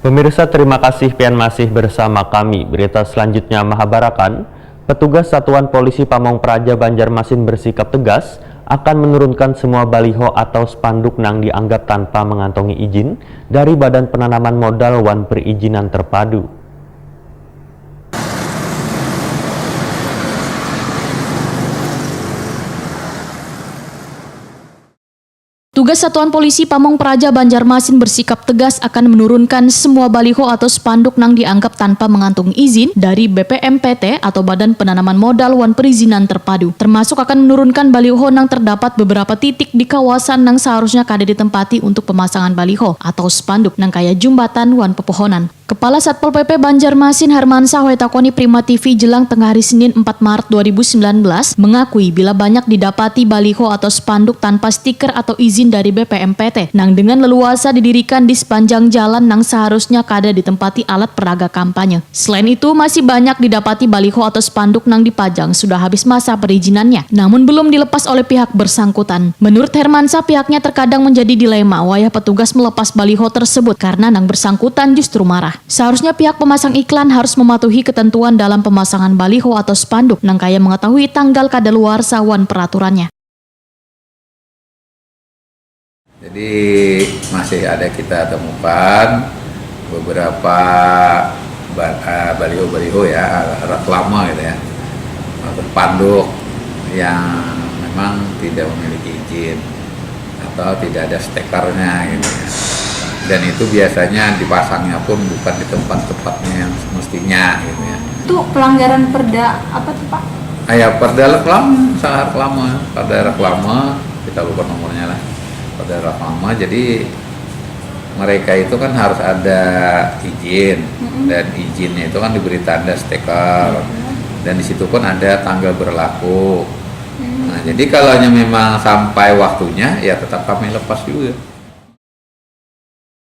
Pemirsa, terima kasih pian masih bersama kami. Berita selanjutnya Mahabarakan, petugas Satuan Polisi Pamong Praja Banjarmasin bersikap tegas akan menurunkan semua baliho atau spanduk yang dianggap tanpa mengantongi izin dari Badan Penanaman Modal Wan Perizinan Terpadu. Tugas Satuan Polisi Pamong Praja Banjarmasin bersikap tegas akan menurunkan semua baliho atau spanduk yang dianggap tanpa mengantongi izin dari BPMPT atau Badan Penanaman Modal Wan Perizinan Terpadu. Termasuk akan menurunkan baliho yang terdapat beberapa titik di kawasan yang seharusnya kada ditempati untuk pemasangan baliho atau spanduk yang kaya jembatan wan pepohonan. Kepala Satpol PP Banjarmasin Hermansyah Wetakoni Prima TV jelang tengah hari Senin 4 Maret 2019 mengakui bila banyak didapati baliho atau spanduk tanpa stiker atau izin dari BPMPT nang dengan leluasa didirikan di sepanjang jalan nang seharusnya kada ditempati alat peraga kampanye. Selain itu masih banyak didapati baliho atau spanduk nang dipajang sudah habis masa perizinannya namun belum dilepas oleh pihak bersangkutan. Menurut Hermansyah, pihaknya terkadang menjadi dilema wayah petugas melepas baliho tersebut karena nang bersangkutan justru marah. Seharusnya pihak pemasang iklan harus mematuhi ketentuan dalam pemasangan baliho atau spanduk nang kaya mengetahui tanggal kadaluarsa wan peraturannya. Jadi masih ada kita temukan beberapa baliho-baliho ya, reklame gitu ya, atau spanduk yang memang tidak memiliki izin atau tidak ada stekernya gitu ya. Dan itu biasanya dipasangnya pun bukan di tempat-tempatnya yang semestinya gitu ya. Itu pelanggaran perda apa tuh Pak? Perda reklame, kita lupa nomornya lah. Perda reklame, jadi mereka itu kan harus ada izin dan izinnya itu kan diberi tanda stiker dan di situ pun ada tanggal berlaku. Nah, jadi kalau memang sampai waktunya ya tetap kami lepas juga.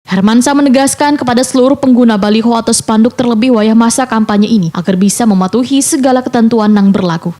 Hermansyah menegaskan kepada seluruh pengguna baliho atau spanduk terlebih wayah masa kampanye ini agar bisa mematuhi segala ketentuan yang berlaku.